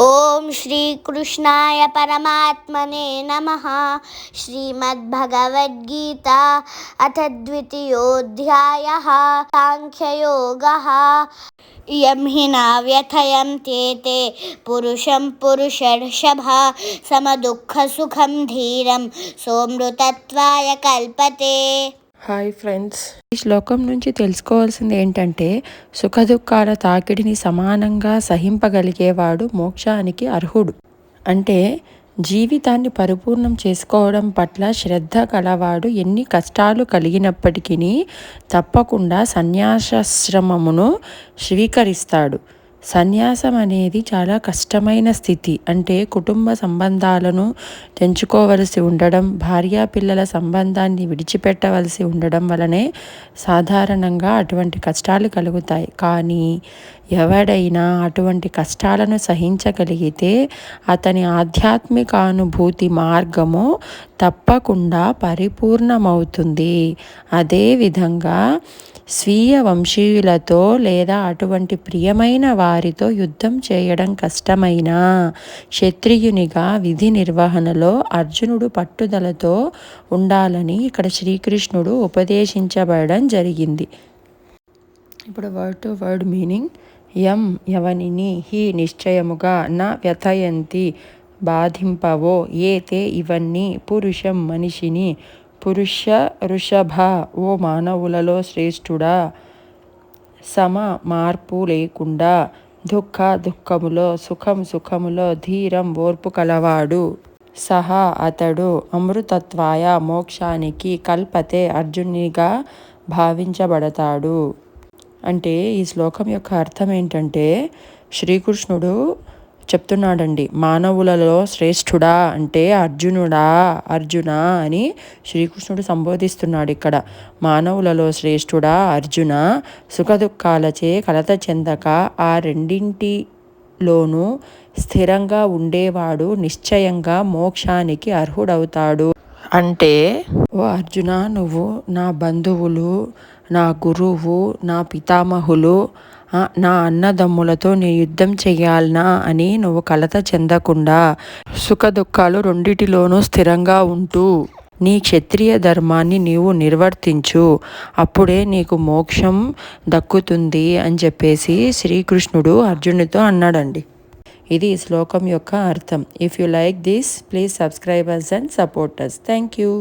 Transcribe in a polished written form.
ఓం శ్రీ కృష్ణాయ పరమాత్మనే నమః. శ్రీమద్భగవద్గీత అథ ద్వితీయోऽధ్యాయः. సాంఖ్యయోగः. యం హి న వ్యథయంతే తే పురుషం పురుషర్షభ సమదుఃఖసుఖం ధీరం సోమృతత్వాయ కల్పతే. హాయ్ ఫ్రెండ్స్, ఈ శ్లోకం నుంచి తెలుసుకోవాల్సింది ఏంటంటే, సుఖదుఖాల తాకిడిని సమానంగా సహింపగలిగేవాడు మోక్షానికి అర్హుడు. అంటే జీవితాన్ని పరిపూర్ణం చేసుకోవడం పట్ల శ్రద్ధ కలవాడు ఎన్ని కష్టాలు కలిగినప్పటికీ తప్పకుండా సన్యాసాశ్రమమును స్వీకరిస్తాడు. సన్యాసం అనేది చాలా కష్టమైన స్థితి. అంటే కుటుంబ సంబంధాలను తెంచుకోవలసి ఉండడం, భార్యాపిల్లల సంబంధాన్ని విడిచిపెట్టవలసి ఉండడం వలనే సాధారణంగా అటువంటి కష్టాలు కలుగుతాయి. కానీ ఎవడైనా అటువంటి కష్టాలను సహించగలిగితే అతని ఆధ్యాత్మికానుభూతి మార్గము తప్పకుండా పరిపూర్ణమవుతుంది. అదేవిధంగా స్వీయ వంశీయులతో లేదా అటువంటి ప్రియమైన వారితో యుద్ధం చేయడం కష్టమైనా క్షత్రియునిగా విధి నిర్వహణలో అర్జునుడు పట్టుదలతో ఉండాలని ఇక్కడ శ్రీకృష్ణుడు ఉపదేశించబడడం జరిగింది. ఇప్పుడు వర్డ్ టు వర్డ్ మీనింగ్. యం ఎవనిని, హి నిశ్చయముగా, న వ్యథయంతి బాధింపవో, ఏ తే ఇవన్నీ, పురుషం మనిషిని, పురుష వృషభ ఓ మానవులలో శ్రేష్ఠుడా, సమ మార్పు లేకుండా, దుఃఖ దుఃఖములో, సుఖం సుఖములో, ధీరం ఓర్పు కలవాడు, సహా అతడు, అమృతత్వాయ మోక్షానికి, కల్పతే అర్జునిగా భావించబడతాడు. అంటే ఈ శ్లోకం యొక్క అర్థం ఏంటంటే, శ్రీకృష్ణుడు చెప్తున్నాడండి, మానవులలో శ్రేష్ఠుడా అంటే అర్జున అని శ్రీకృష్ణుడు సంబోధిస్తున్నాడు. ఇక్కడ మానవులలో శ్రేష్ఠుడా అర్జున, సుఖదుఖాలచే కలత చెందక ఆ రెండింటిలోనూ స్థిరంగా ఉండేవాడు నిశ్చయంగా మోక్షానికి అర్హుడవుతాడు. అంటే ఓ అర్జున, నువ్వు నా బంధువులు, నా గురువు, నా పితామహులు, నా అన్నదమ్ములతో నేను యుద్ధం చెయ్యాలనా అని నువ్వు కలత చెందకుండా సుఖదుఖాలు రెండిటిలోనూ స్థిరంగా ఉంటూ నీ క్షత్రియ ధర్మాన్ని నీవు నిర్వర్తించు, అప్పుడే నీకు మోక్షం దక్కుతుంది అని చెప్పేసి శ్రీకృష్ణుడు అర్జునుడితో అన్నాడండి. ఇది ఈ శ్లోకం యొక్క అర్థం. If you like this, please subscribe us and support us. Thank you.